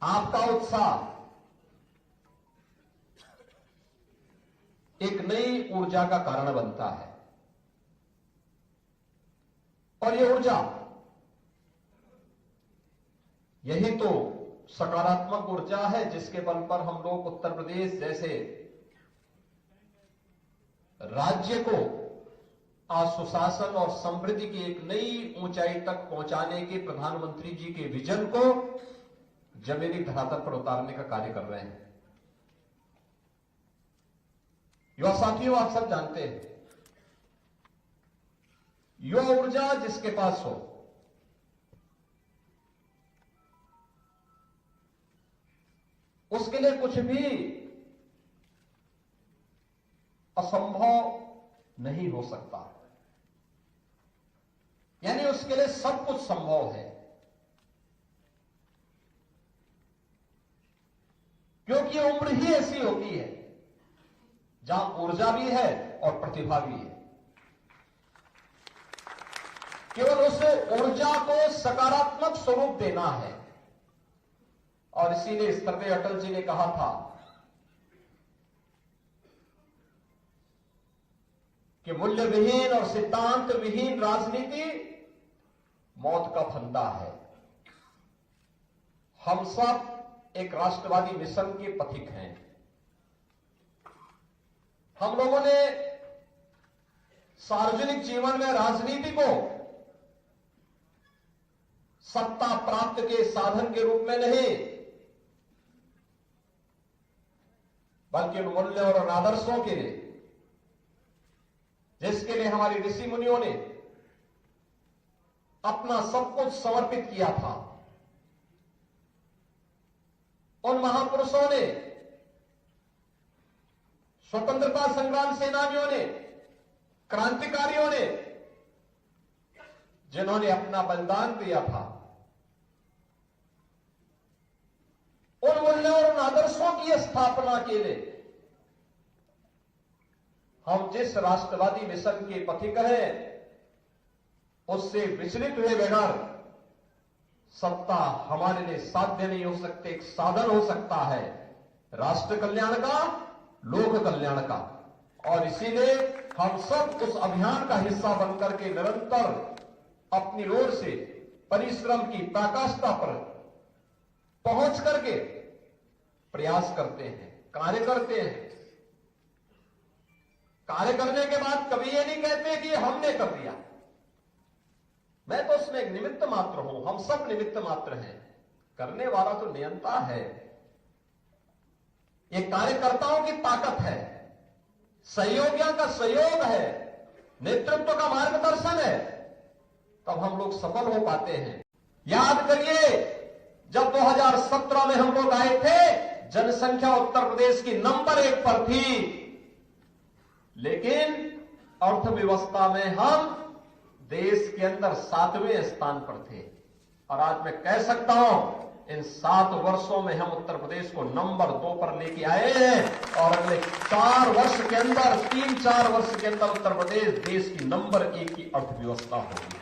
आपका उत्साह एक नई ऊर्जा का कारण बनता है। और ये ऊर्जा, यही तो सकारात्मक ऊर्जा है जिसके बल पर हम लोग उत्तर प्रदेश जैसे राज्य को आज सुशासन और समृद्धि की एक नई ऊंचाई तक पहुंचाने के प्रधानमंत्री जी के विजन को जमीनी धरातल पर उतारने का कार्य कर रहे हैं। युवा साथियों, आप सब जानते हैं, युवा ऊर्जा जिसके पास हो, उसके लिए कुछ भी असंभव नहीं हो सकता, यानी उसके लिए सब कुछ संभव है, क्योंकि उम्र ही ऐसी होती है जहां ऊर्जा भी है और प्रतिभा भी है। केवल उस ऊर्जा को सकारात्मक स्वरूप देना है। और इसीलिए सर्वपल्ली अटल जी ने कहा था कि मूल्य विहीन और सिद्धांत विहीन राजनीति मौत का फंदा है। हम सब एक राष्ट्रवादी मिशन के पथिक हैं। हम लोगों ने सार्वजनिक जीवन में राजनीति को सत्ता प्राप्त के साधन के रूप में नहीं, बल्कि उन मूल्यों और आदर्शों के लिए जिसके लिए हमारे ऋषि मुनियों ने अपना सब कुछ समर्पित किया था। उन महापुरुषों ने, स्वतंत्रता संग्राम सेनानियों ने, क्रांतिकारियों ने, जिन्होंने अपना बलिदान दिया था, उन मूल्यों और आदर्शों की स्थापना के लिए हम जिस राष्ट्रवादी मिशन के पथिक हैं, उससे विचलित हुए बगैर सत्ता हमारे लिए साध्य नहीं हो सकते। एक साधन हो सकता है राष्ट्र कल्याण का, लोक कल्याण का। और इसीलिए हम सब उस अभियान का हिस्सा बनकर के निरंतर अपनी ओर से परिश्रम की पराकाष्ठा पर पहुंच करके प्रयास करते हैं, कार्य करते हैं। कार्य करने के बाद कभी ये नहीं कहते कि हमने कर दिया, मैं तो उसमें एक निमित्त मात्र हूं, हम सब निमित्त मात्र हैं, करने वाला तो नियंता है। ये कार्यकर्ताओं की ताकत है, सहयोगियों का सहयोग है, नेतृत्व का मार्गदर्शन है, तब हम लोग सफल हो पाते हैं। याद करिए, जब 2017 में हम लोग आए थे, जनसंख्या उत्तर प्रदेश की नंबर 1 पर थी, लेकिन अर्थव्यवस्था में हम देश के अंदर 7वें स्थान पर थे। और आज मैं कह सकता हूं, इन 7 वर्षों में हम उत्तर प्रदेश को नंबर 2 पर लेके आए हैं। और अगले 4 वर्ष के अंदर, 3-4 वर्ष के अंदर उत्तर प्रदेश देश की नंबर 1 की अर्थव्यवस्था होगी।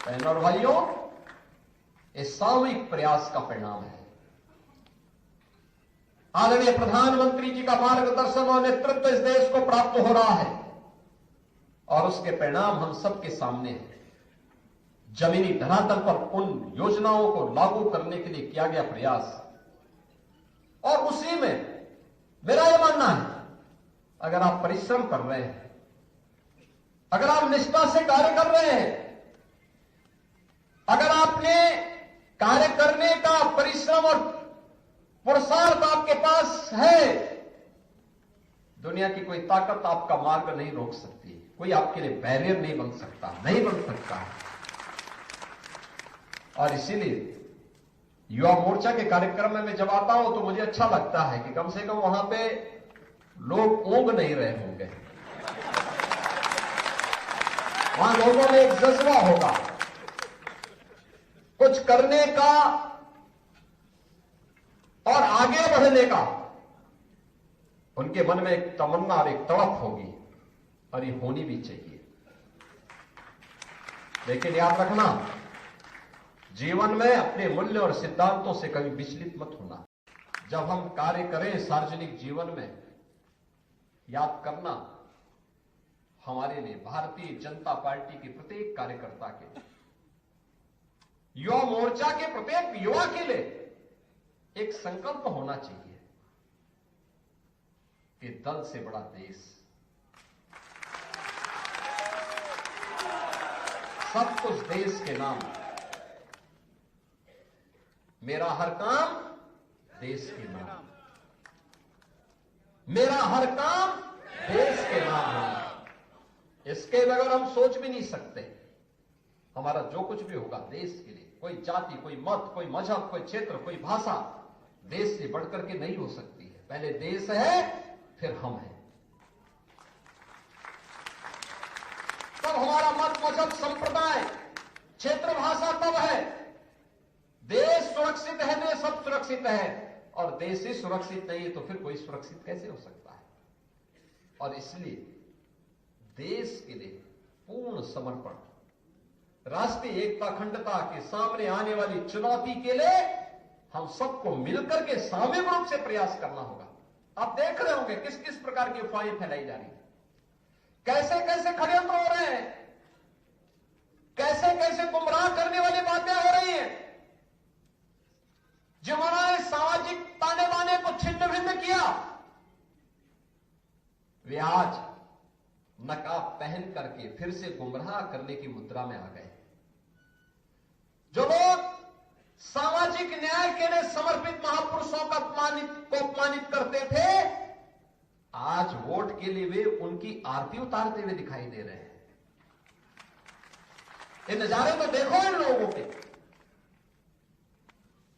बहनों और भाइयों, इस सामूहिक प्रयास का परिणाम है। आदरणीय प्रधानमंत्री जी का मार्गदर्शन और नेतृत्व इस देश को प्राप्त हो रहा है, और उसके परिणाम हम सबके सामने हैं। जमीनी धरातल पर उन योजनाओं को लागू करने के लिए किया गया प्रयास, और उसी में मेरा यह मानना है, अगर आप परिश्रम कर रहे हैं, अगर आप निष्ठा से कार्य कर रहे हैं, अगर आपने कार्य करने का परिश्रम और पुरुषार्थ आपके पास है, दुनिया की कोई ताकत आपका मार्ग नहीं रोक सकती, कोई आपके लिए बैरियर नहीं बन सकता, नहीं बन सकता। और इसीलिए युवा मोर्चा के कार्यक्रम में मैं जब आता हूं तो मुझे अच्छा लगता है कि कम से कम वहां पे लोग ऊंघ नहीं रहे होंगे, वहां लोगों में एक जज्बा होगा कुछ करने का और आगे बढ़ने का। उनके मन में एक तमन्ना और एक तड़प होगी, और ये होनी भी चाहिए। लेकिन याद रखना, जीवन में अपने मूल्य और सिद्धांतों से कभी विचलित मत होना। जब हम कार्य करें सार्वजनिक जीवन में, याद करना हमारे लिए, भारतीय जनता पार्टी के प्रत्येक कार्यकर्ता के लिए, युवा मोर्चा के प्रत्येक युवा के लिए एक संकल्प होना चाहिए कि दल से बड़ा देश, सब कुछ देश के नाम, मेरा हर काम देश के नाम, मेरा हर काम देश के नाम होगा। इसके बगैर हम सोच भी नहीं सकते। हमारा जो कुछ भी होगा देश के लिए, कोई जाति, कोई मत, कोई मजहब, कोई क्षेत्र, कोई भाषा देश से बढ़कर के नहीं हो सकती है। पहले देश है, फिर हम हैं। तब हमारा मत, मजहब, संप्रदाय, क्षेत्र, भाषा तब है। देश सुरक्षित है, देश सब सुरक्षित है। और देश ही सुरक्षित नहीं है तो फिर कोई सुरक्षित कैसे हो सकता है। और इसलिए देश के लिए पूर्ण समर्पण, राष्ट्रीय एकता, अखंडता के सामने आने वाली चुनौती के लिए हम सबको मिलकर के सामूहिक रूप से प्रयास करना होगा। आप देख रहे होंगे किस किस प्रकार की अफवाहें फैलाई जा रही है, कैसे कैसे षड्यंत्र हो रहे हैं, कैसे कैसे गुमराह करने वाली बातें हो रही हैं। जिन्होंने सामाजिक ताने बाने को छिन्न भिन्न किया, वे आज नकाब पहन करके फिर से गुमराह करने की मुद्रा में आ गए। जो लोग सामाजिक न्याय के लिए समर्पित महापुरुषों को अपमानित करते थे, आज वोट के लिए वे उनकी आरती उतारते हुए दिखाई दे रहे हैं। ये नजारे तो देखो इन लोगों के।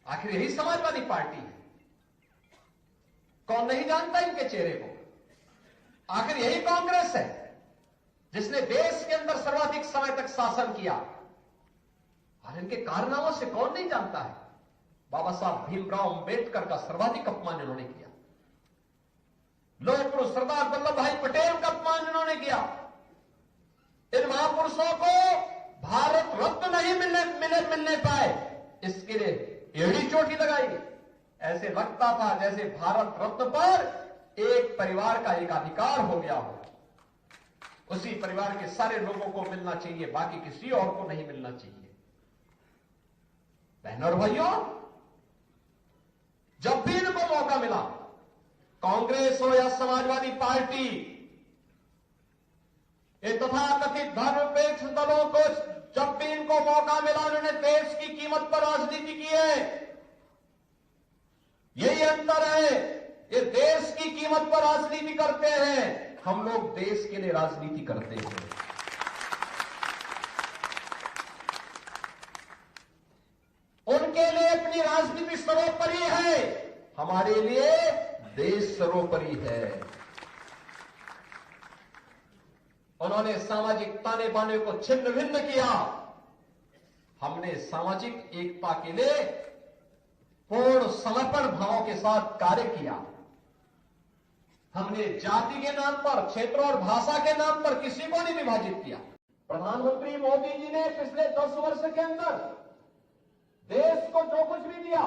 आखिर यही समाजवादी पार्टी है। कौन नहीं जानता इनके चेहरे को। आखिर यही कांग्रेस है जिसने देश के अंदर सर्वाधिक समय तक शासन किया। और इनके कारनामों से कौन नहीं जानता है। बाबा साहब भीमराव अंबेडकर का सर्वाधिक अपमान इन्होंने किया। लौह पुरुष सरदार वल्लभ भाई पटेल का अपमान इन्होंने किया। इन महापुरुषों को भारत रत्न नहीं मिलने पाए, इसके लिए एड़ी चोटी लगाई। ऐसे लगता था जैसे भारत रत्न पर एक परिवार का एक अधिकार हो गया हो, उसी परिवार के सारे लोगों को मिलना चाहिए, बाकी किसी और को नहीं मिलना चाहिए। बहनों और भाइयों, जब भी इनको मौका मिला, कांग्रेस हो या समाजवादी पार्टी, ये तथाकथित धर्मनिरपेक्ष दलों को जब भी इनको मौका मिला, उन्होंने देश की कीमत पर राजनीति की है। यही अंतर है। ये देश की कीमत पर राजनीति करते हैं, हम लोग देश के लिए राजनीति करते हैं। उनके लिए अपनी राजनीति सर्वोपरि है, हमारे लिए देश सर्वोपरि है। उन्होंने सामाजिक ताने बाने को छिन्न भिन्न किया, हमने सामाजिक एकता के लिए पूर्ण समर्पण भाव के साथ कार्य किया। हमने जाति के नाम पर, क्षेत्र और भाषा के नाम पर किसी को नहीं विभाजित किया। प्रधानमंत्री मोदी जी ने पिछले 10 वर्ष के अंदर देश को जो कुछ भी दिया,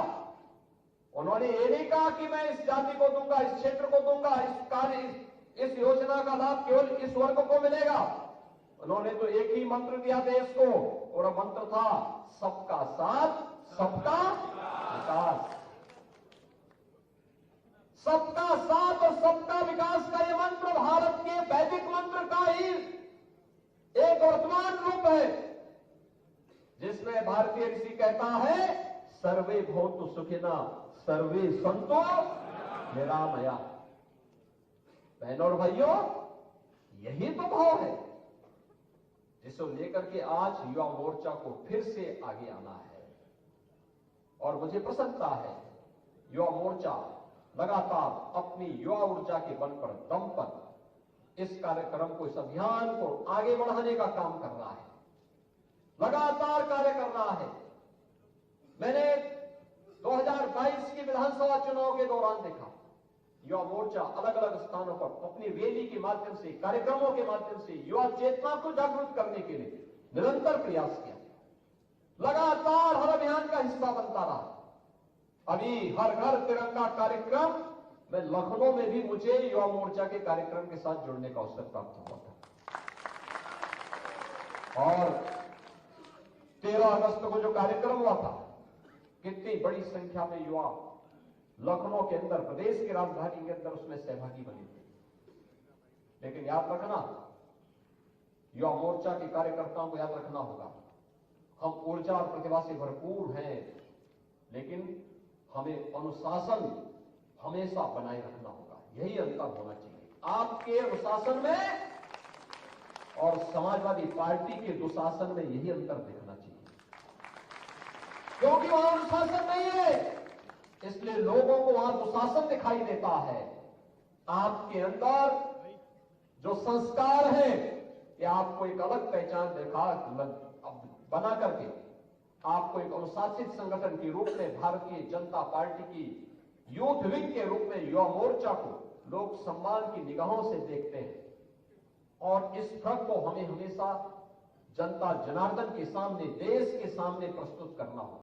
उन्होंने ये नहीं कहा कि मैं इस जाति को दूंगा, इस क्षेत्र को दूंगा, इस योजना का लाभ केवल इस वर्ग को मिलेगा। उन्होंने तो एक ही मंत्र दिया देश को, और मंत्र था सबका साथ, सबका विकास। सबका साथ और सबका विकास का यह मंत्र भारत के वैदिक मंत्र का ही एक वर्तमान रूप है, जिसमें भारतीय ऋषि कहता है सर्वे भवन्तु सुखिना सर्वे सन्तु निरामया। बहनों और भाइयों, यही तो भाव है जिसे लेकर के आज युवा मोर्चा को फिर से आगे आना है। और मुझे प्रसन्नता है, युवा मोर्चा लगातार अपनी युवा ऊर्जा के बल पर, दम पर इस कार्यक्रम को, इस अभियान को आगे बढ़ाने का काम कर रहा है, लगातार कार्य कर रहा है। मैंने 2022 के विधानसभा चुनाव के दौरान देखा, युवा मोर्चा अलग अलग स्थानों पर अपनी रैली के माध्यम से, कार्यक्रमों के माध्यम से युवा चेतना को जागरूक करने के लिए निरंतर प्रयास किया। लगातार हर अभियान का हिस्सा बनता रहा। अभी हर घर तिरंगा कार्यक्रम में लखनऊ में भी मुझे युवा मोर्चा के कार्यक्रम के साथ जुड़ने का अवसर प्राप्त हुआ था। और 13 अगस्त को जो कार्यक्रम हुआ था, कितनी बड़ी संख्या में युवा लखनऊ के अंदर, प्रदेश की राजधानी के अंदर उसमें सहभागी बने थे। लेकिन याद रखना, युवा मोर्चा के कार्यकर्ताओं को याद रखना होगा, हम ऊर्जा और प्रतिभा से भरपूर हैं, लेकिन हमें अनुशासन हमेशा बनाए रखना होगा। यही अंतर होना चाहिए आपके अनुशासन में और समाजवादी पार्टी के दुशासन में। यही अंतर देखना चाहिए, क्योंकि वहां अनुशासन नहीं है, इसलिए लोगों को वहां दुशासन दिखाई देता है। आपके अंदर जो संस्कार है, ये आपको एक अलग पहचान बना करके आपको एक अनुशासित संगठन के रूप में, भारतीय जनता पार्टी की यूथ विंग के रूप में युवा मोर्चा को लोग सम्मान की निगाहों से देखते हैं। और इस फर्क को हमें हमेशा जनता जनार्दन के सामने, देश के सामने प्रस्तुत करना होगा।